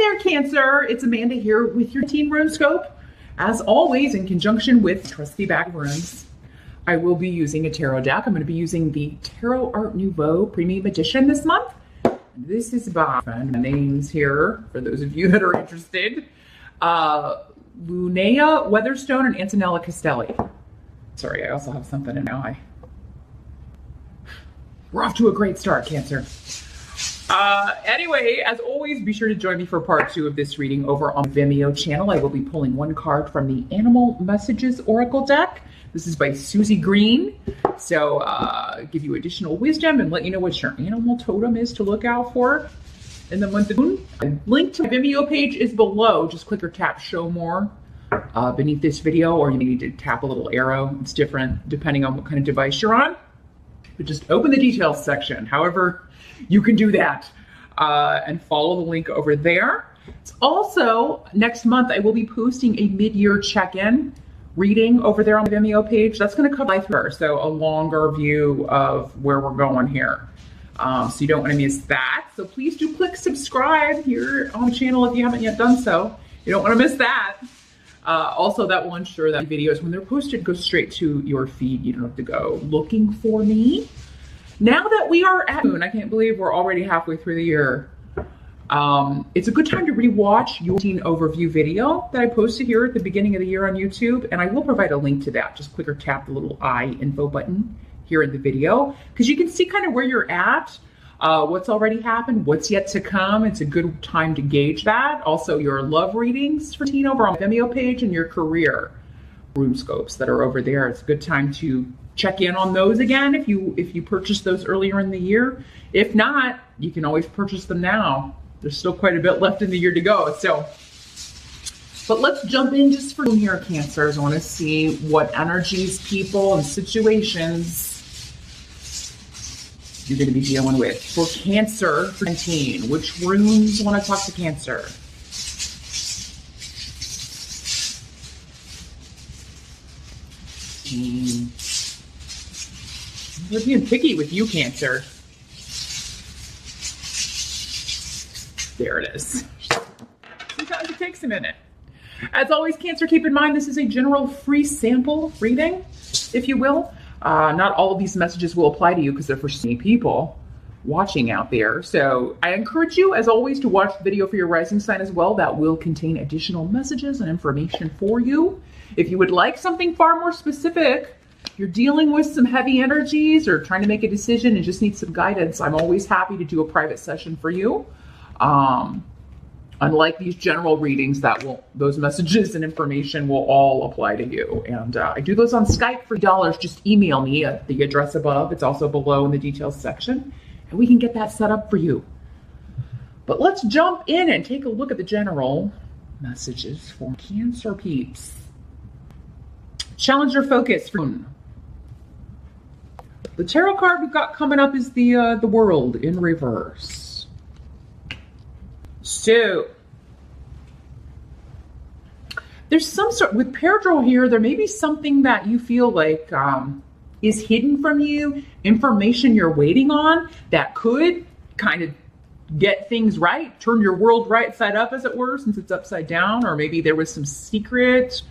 there, Cancer. It's Amanda here with your Teen RuneScope. As always, in conjunction with trusty bag of runes, I will be using a tarot deck. I'm going to be using the Tarot Art Nouveau Premium Edition this month. This is by names here for those of you that are interested. Lunea Weatherstone and Antonella Castelli. Sorry, I also have something in my eye. We're off to a great start, Cancer. Anyway, as always, be sure to join me for part 2 of this reading over on the Vimeo channel. I will be pulling one card from the Animal Messages Oracle deck. This is by Susie Green. So, give you additional wisdom and let you know what your animal totem is to look out for in the month of June. A link to my Vimeo page is below. Just click or tap show more beneath this video, or you need to tap a little arrow. It's different depending on what kind of device you're on. But just open the details section. However, you can do that and follow the link over there. It's also, next month, I will be posting a mid-year check-in reading over there on the Vimeo page. That's going to cover life here, so a longer view of where we're going here. So you don't want to miss that. So please do click subscribe here on the channel if you haven't yet done so. You don't want to miss that. Also, that will ensure that videos, when they're posted, go straight to your feed. You don't have to go looking for me. Now that we are at June, I can't believe we're already halfway through the year. It's a good time to rewatch your teen overview video that I posted here at the beginning of the year on YouTube, and I will provide a link to that. Just click or tap the little I info button here in the video, because you can see kind of where you're at, what's already happened, what's yet to come. It's a good time to gauge that. Also, your love readings for teen over on the Vimeo page and your career RuneScopes that are over there. It's a good time to check in on those again if you purchased those earlier in the year. If not, you can always purchase them now. There's still quite a bit left in the year to go. So, but let's jump in just for here, Cancers. I want to see what energies, people, and situations you're going to be dealing with. For Cancer, for 19, which runes want to talk to Cancer? We're being picky with you, Cancer. There it is. Sometimes it takes a minute. As always, Cancer, keep in mind this is a general free sample reading, if you will. Not all of these messages will apply to you because they're for so many people watching out there. So I encourage you, as always, to watch the video for your rising sign as well. That will contain additional messages and information for you. If you would like something far more specific, you're dealing with some heavy energies or trying to make a decision and just need some guidance, I'm always happy to do a private session for you. Unlike these general readings, those messages and information will all apply to you. And I do those on Skype for $. Just email me at the address above. It's also below in the details section, and we can get that set up for you. But let's jump in and take a look at the general messages for Cancer peeps. Challenge your focus. The tarot card we've got coming up is the World in reverse. So, there's some sort, with pair draw here, there may be something that you feel like is hidden from you, information you're waiting on that could kind of get things right, turn your world right side up, as it were, since it's upside down, or maybe there was some secret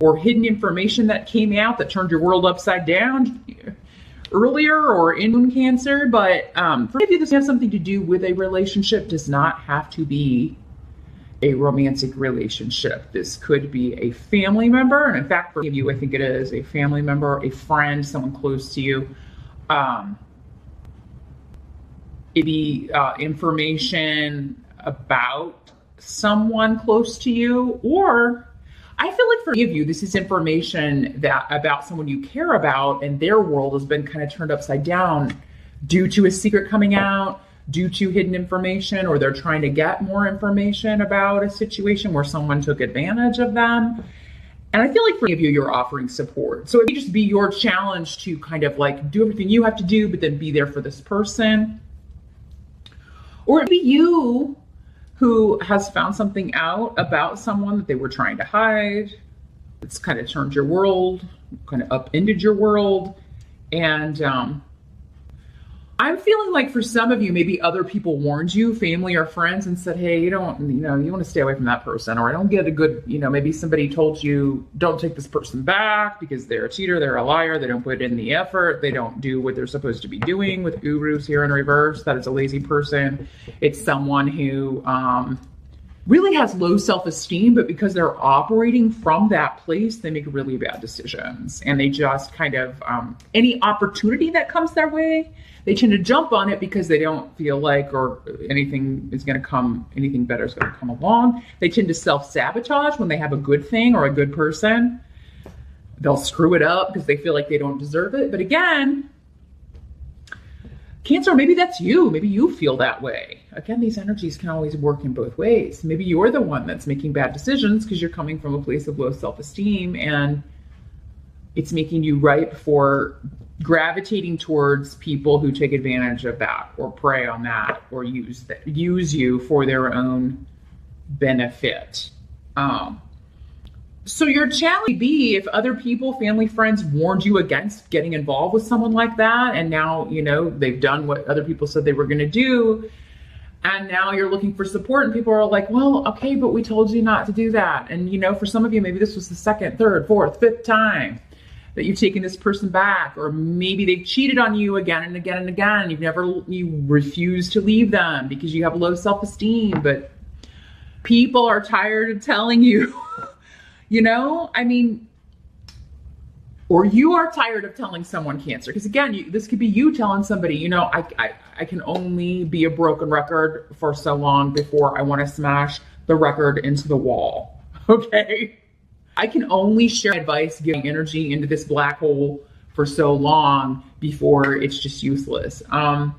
or hidden information that came out that turned your world upside down earlier or in Cancer. But for many of you, this has something to do with a relationship. Does not have to be a romantic relationship. This could be a family member, and in fact, for many of you, I think it is a family member, a friend, someone close to you. Maybe information about someone close to you, or I feel like for many of you, this is information about someone you care about, and their world has been kind of turned upside down due to a secret coming out, due to hidden information, or they're trying to get more information about a situation where someone took advantage of them. And I feel like for many of you, you're offering support. So it may just be your challenge to kind of like do everything you have to do, but then be there for this person. Or it may be you who has found something out about someone that they were trying to hide. It's kind of turned your world, kind of upended your world. And I'm feeling like for some of you, maybe other people warned you, family or friends, and said, hey, you want to stay away from that person, or I don't get a good, maybe somebody told you, don't take this person back because they're a cheater, they're a liar, they don't put in the effort, they don't do what they're supposed to be doing. With Urus here in reverse, that is a lazy person. It's someone who really has low self-esteem, but because they're operating from that place, they make really bad decisions. And they just kind of, any opportunity that comes their way, they tend to jump on it because they don't feel like anything better is going to come along. They tend to self-sabotage when they have a good thing or a good person. They'll screw it up because they feel like they don't deserve it. But again, Cancer, maybe that's you. Maybe you feel that way. Again, these energies can always work in both ways. Maybe you're the one that's making bad decisions because you're coming from a place of low self-esteem, and it's making you ripe for gravitating towards people who take advantage of that or prey on that or use you for their own benefit. So your challenge would be if other people, family, friends warned you against getting involved with someone like that, and now, they've done what other people said they were going to do, and now you're looking for support, and people are like, well, okay, but we told you not to do that. And, for some of you, maybe this was the second, third, fourth, fifth time that you've taken this person back, or maybe they've cheated on you again and again and again. You refuse to leave them because you have low self-esteem, but people are tired of telling you, or you are tired of telling someone, Cancer. Because again, this could be you telling somebody, I can only be a broken record for so long before I want to smash the record into the wall. Okay. I can only share advice, giving energy into this black hole for so long before it's just useless. Because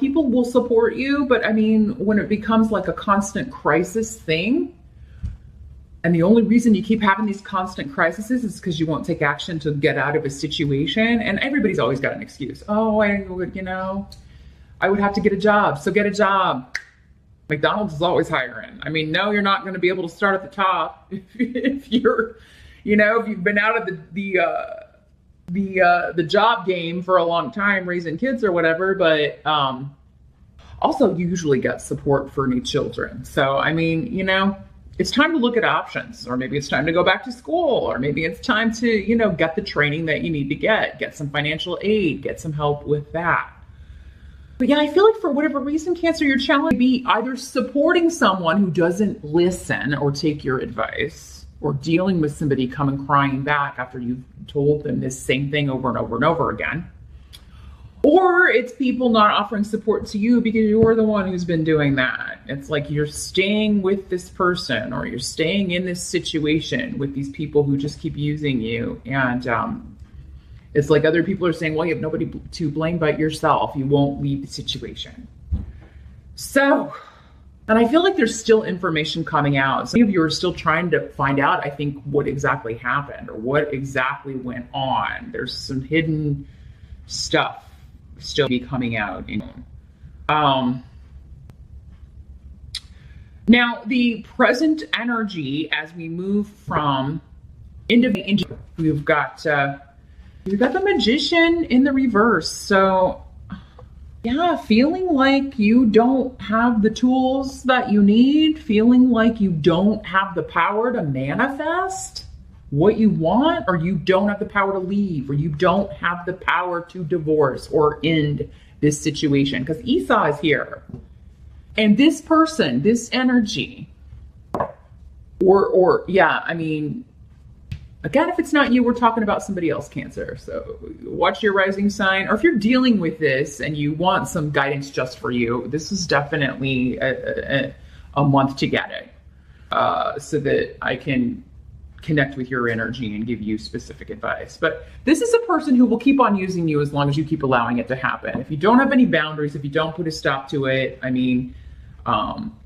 people will support you, but when it becomes like a constant crisis thing, and the only reason you keep having these constant crises is because you won't take action to get out of a situation, and everybody's always got an excuse. Oh, I would have to get a job, so get a job. McDonald's is always hiring. No, you're not going to be able to start at the top if you've been out of the job game for a long time, raising kids or whatever. But also, you usually get support for any children. So it's time to look at options, or maybe it's time to go back to school, or maybe it's time to get the training that you need to get some financial aid, get some help with that. But yeah, I feel like for whatever reason, Cancer, your challenge would be either supporting someone who doesn't listen or take your advice, or dealing with somebody coming crying back after you've told them this same thing over and over and over again. Or it's people not offering support to you because you're the one who's been doing that. It's like you're staying with this person, or you're staying in this situation with these people who just keep using you. And it's like other people are saying, well, you have nobody to blame but yourself. You won't leave the situation. So, and I feel like there's still information coming out. Some of you are still trying to find out, I think, what now happened or what exactly went on. There's some hidden stuff still be coming out. Now, the present energy as we move from into we've got the Magician in the reverse. So yeah, feeling like you don't have the tools that you need, feeling like you don't have the power to manifest what you want, or you don't have the power to leave, or you don't have the power to divorce or end this situation. Because Esau is here. And this person, this energy, again, if it's not you, we're talking about somebody else, Cancer. So watch your rising sign. Or if you're dealing with this and you want some guidance just for you, this is definitely a month to get it. So that I can connect with your energy and give you specific advice. But this is a person who will keep on using you as long as you keep allowing it to happen. If you don't have any boundaries, if you don't put a stop to it,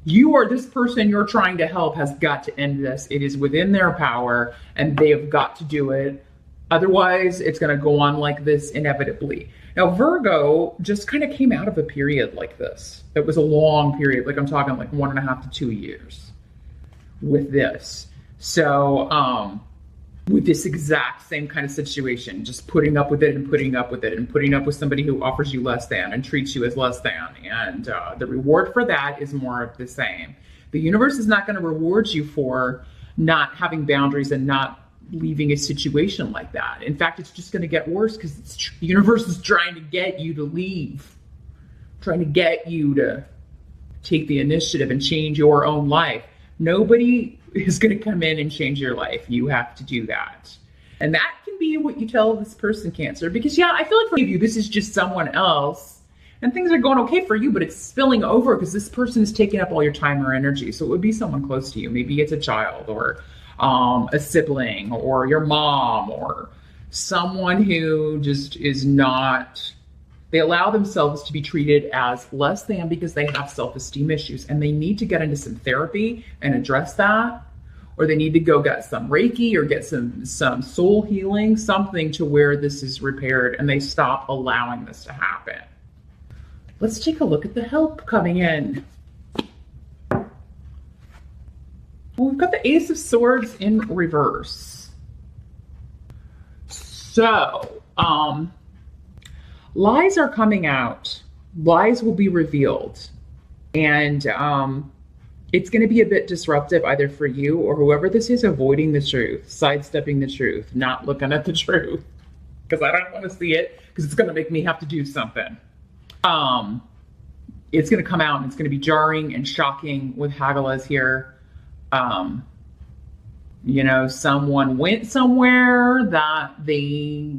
you or this person you're trying to help has got to end this. It is within their power, and they have got to do it. Otherwise, it's going to go on like this inevitably. Now, Virgo just kind of came out of a period like this. It was a long period, like I'm talking like 1.5 to 2 years with this. So with this exact same kind of situation, just putting up with it and putting up with it and putting up with somebody who offers you less than and treats you as less than. And the reward for that is more of the same. The universe is not going to reward you for not having boundaries and not leaving a situation like that. In fact, it's just going to get worse because the universe is trying to get you to leave, trying to get you to take the initiative and change your own life. Nobody is going to come in and change your life. You have to do that. And that can be what you tell this person, Cancer, because yeah, I feel like for you, this is just someone else and things are going okay for you, but it's spilling over because this person is taking up all your time or energy. So it would be someone close to you. Maybe it's a child or a sibling or your mom or someone who just is not, they allow themselves to be treated as less than because they have self-esteem issues and they need to get into some therapy and address that, or they need to go get some Reiki or get some soul healing, something to where this is repaired and they stop allowing this to happen. Let's take a look at the help coming in. Well, we've got the Ace of Swords in reverse. So, lies are coming out. Lies will be revealed. And it's going to be a bit disruptive either for you or whoever this is, avoiding the truth, sidestepping the truth, not looking at the truth. Because I don't want to see it because it's going to make me have to do something. It's going to come out and it's going to be jarring and shocking with Hagalaz here. You know, someone went somewhere that they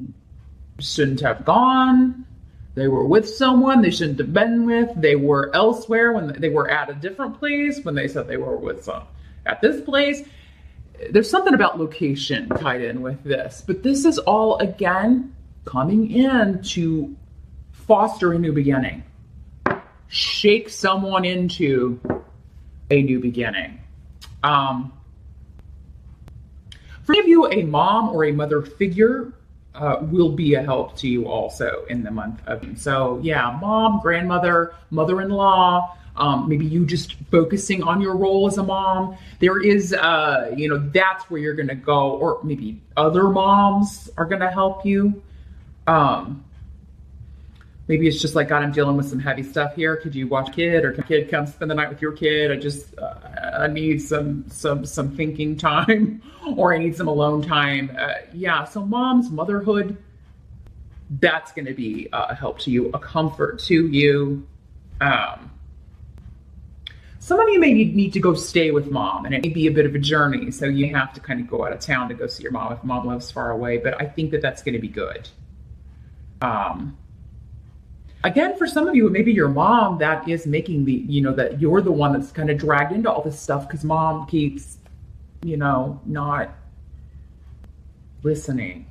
shouldn't have gone. They were with someone they shouldn't have been with. They were elsewhere when they were at a different place when they said they were with some at this place. There's something about location tied in with this, but this is all again coming in to foster a new beginning, shake someone into a new beginning. For any of you, a mom or a mother figure will be a help to you also in the month of June. So yeah, mom, grandmother, mother-in-law, maybe you just focusing on your role as a mom. There is, you know, that's where you're going to go, or maybe other moms are going to help you. Maybe it's just like, God, I'm dealing with some heavy stuff here. Could you watch kid, or can kid come spend the night with your kid? I need some thinking time, or I need some alone time. Yeah, so moms, motherhood, that's going to be a help to you, a comfort to you. Some of you may need to go stay with mom, and it may be a bit of a journey. So you have to kind of go out of town to go see your mom if mom lives far away. But I think that that's going to be good. Again, for some of you, maybe your mom that is making the, you know, that you're the one that's kind of dragged into all this stuff because mom keeps, you know, not listening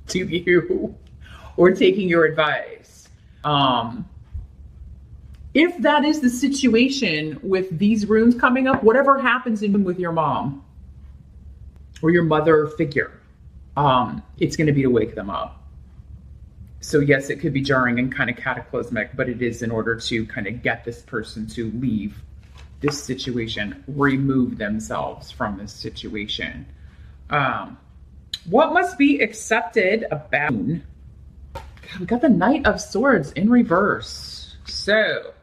to you or taking your advice. If that is the situation with these runes coming up, whatever happens even with your mom or your mother figure, it's going to be to wake them up. So yes, it could be jarring and kind of cataclysmic, but it is in order to kind of get this person to leave this situation, remove themselves from this situation. What must be accepted about? God, we got the Knight of Swords in reverse. So,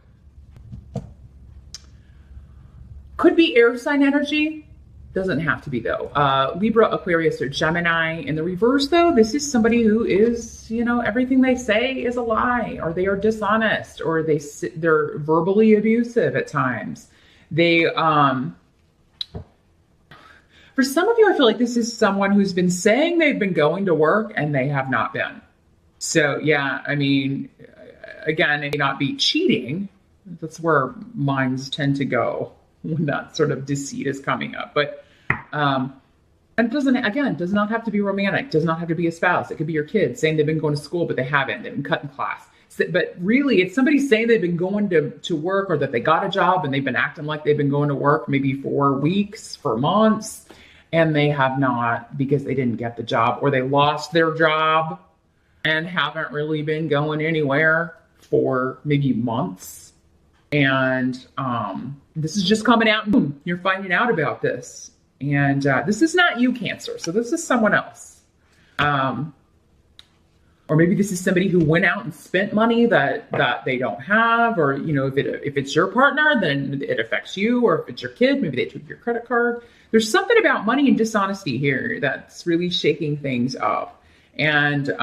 could be air sign energy. Doesn't have to be though. Libra, Aquarius, or Gemini. In the reverse though, this is somebody who is, you know, everything they say is a lie, or they are dishonest, or they're verbally abusive at times. They, for some of you, I feel like this is someone who's been saying they've been going to work and they have not been. So yeah, I mean, again, it may not be cheating. That's where minds tend to go when that sort of deceit is coming up. But and it does not have to be romantic, does not have to be a spouse. It could be your kids saying they've been going to school, but they haven't. They've been cutting class. But really, it's somebody saying they've been going to work, or that they got a job and they've been acting like they've been going to work maybe for weeks, for months, and they have not, because they didn't get the job, or they lost their job and haven't really been going anywhere for maybe months. And this is just coming out and boom, you're finding out about this. And this is not you, Cancer. So this is someone else. Or maybe this is somebody who went out and spent money that they don't have, or if it's your partner, then it affects you, or if it's your kid, maybe they took your credit card. There's something about money and dishonesty here that's really shaking things up. And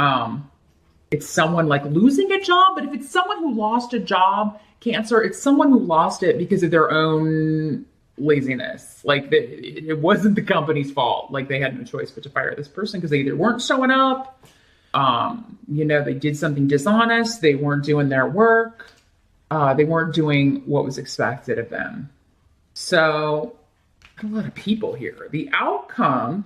it's someone like losing a job, but if it's someone who lost a job, Cancer, it's someone who lost it because of their own laziness. Like it wasn't the company's fault. Like they had no choice but to fire this person because they either weren't showing up, they did something dishonest, they weren't doing their work, they weren't doing what was expected of them. So a lot of people here. The outcome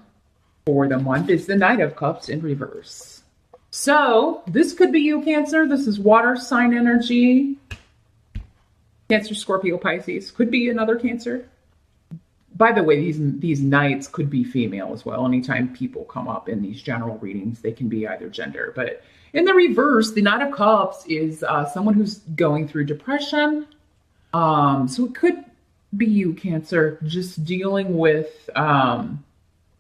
for the month is the Knight of Cups in reverse. So this could be you, Cancer. This is water sign energy. Cancer, Scorpio, Pisces. Could be another Cancer. By the way, these knights could be female as well. Anytime people come up in these general readings, they can be either gender. But in the reverse, the Knight of Cups is someone who's going through depression. So it could be you, Cancer, just dealing with,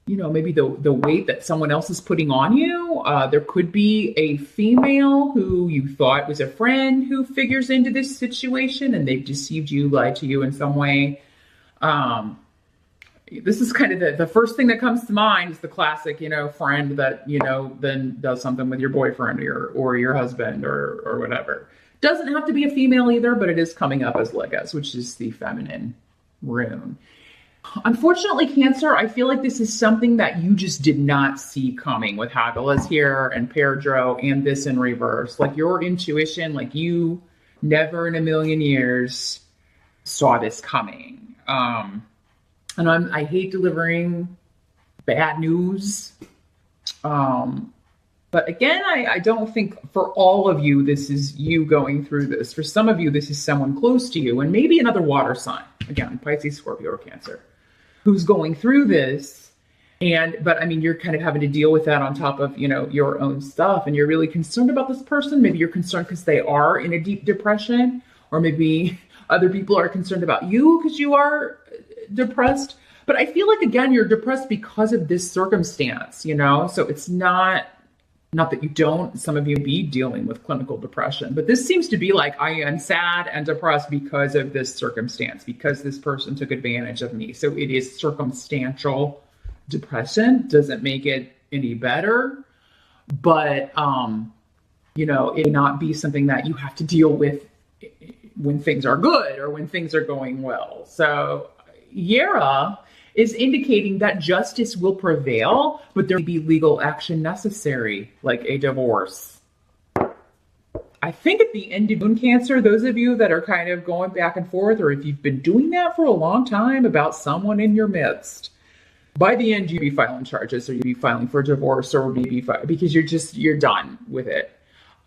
maybe the weight that someone else is putting on you. There could be a female who you thought was a friend who figures into this situation and they've deceived you, lied to you in some way. This is kind of the first thing that comes to mind is the classic, friend that, then does something with your boyfriend or your husband or whatever. Doesn't have to be a female either, but it is coming up as Legas, which is the feminine rune. Unfortunately, Cancer, I feel like this is something that you just did not see coming with Hagelas here and Pedro and this in reverse. Like your intuition, like you never in a million years saw this coming. And I hate delivering bad news. But again, I don't think for all of you, this is you going through this. For some of you, this is someone close to you and maybe another water sign. Again, Pisces, Scorpio, or Cancer, who's going through this. But I mean, you're kind of having to deal with that on top of, your own stuff. And you're really concerned about this person. Maybe you're concerned because they are in a deep depression, or maybe other people are concerned about you because you are depressed. But I feel like, again, you're depressed because of this circumstance, so it's not that you don't, some of you be dealing with clinical depression, but this seems to be like, I am sad and depressed because of this circumstance, because this person took advantage of me. So it is circumstantial depression. Doesn't make it any better, but, it may not be something that you have to deal with when things are good or when things are going well. So Yera is indicating that justice will prevail, but there may be legal action necessary, like a divorce. I think at the end of Moon, Cancer, those of you that are kind of going back and forth, or if you've been doing that for a long time about someone in your midst, by the end you'd be filing charges, or you'd be filing for divorce, or maybe because you're done with it.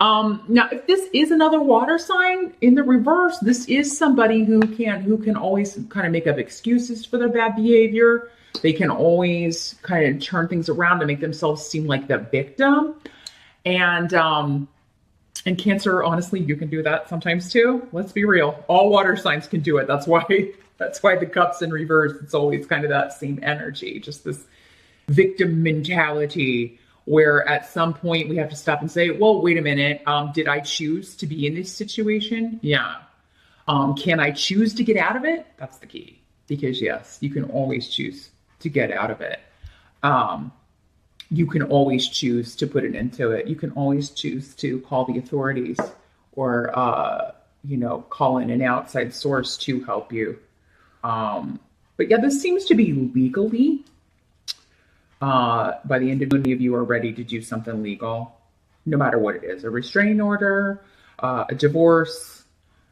Now, if this is another water sign in the reverse, this is somebody who can always kind of make up excuses for their bad behavior. They can always kind of turn things around to make themselves seem like the victim. And Cancer, honestly, you can do that sometimes too. Let's be real. All water signs can do it. That's why the cups in reverse, it's always kind of that same energy, just this victim mentality, where at some point we have to stop and say, well, wait a minute. Did I choose to be in this situation? Yeah. Can I choose to get out of it? That's the key. Because yes, you can always choose to get out of it. You can always choose to put an end to it. You can always choose to call the authorities or, call in an outside source to help you. But yeah, this seems to be legally. By the end of many of you are ready to do something legal, no matter what it is, a restraining order, a divorce,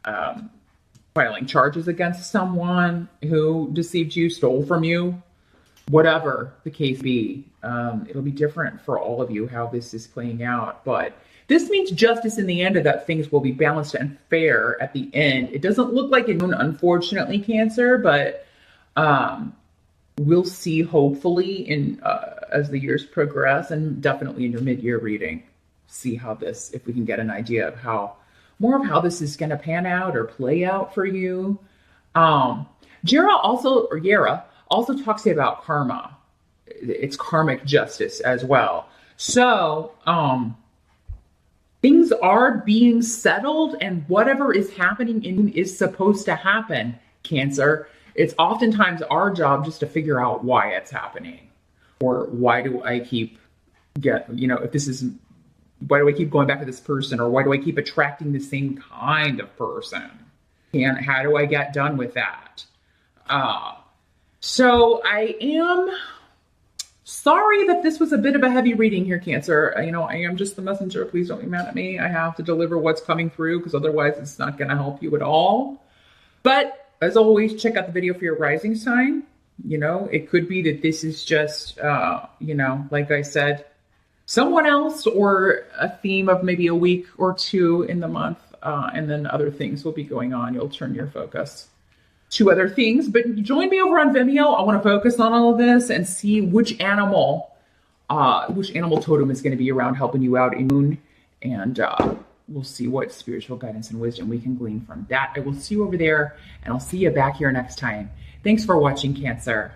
filing charges against someone who deceived you, stole from you, whatever the case be. It'll be different for all of you how this is playing out, but this means justice in the end, and that things will be balanced and fair at the end. It doesn't look like it, unfortunately, Cancer, but we'll see, hopefully, as the years progress, and definitely in your mid-year reading, see if we can get an idea of how this is going to pan out or play out for you. Yera Also talks about karma. It's karmic justice as well. So, things are being settled, and whatever is happening is supposed to happen, Cancer. It's oftentimes our job just to figure out why it's happening, or why do I keep why do I keep going back to this person, or why do I keep attracting the same kind of person? And how do I get done with that? So I am sorry that this was a bit of a heavy reading here, Cancer. I am just the messenger. Please don't be mad at me. I have to deliver what's coming through, because otherwise it's not going to help you at all. But as always, check out the video for your rising sign. It could be that this is just, like I said, someone else, or a theme of maybe a week or two in the month. And then other things will be going on. You'll turn your focus to other things. But join me over on Vimeo. I want to focus on all of this and see which animal totem is going to be around helping you out in Moon. And we'll see what spiritual guidance and wisdom we can glean from that. I will see you over there, and I'll see you back here next time. Thanks for watching, Cancer.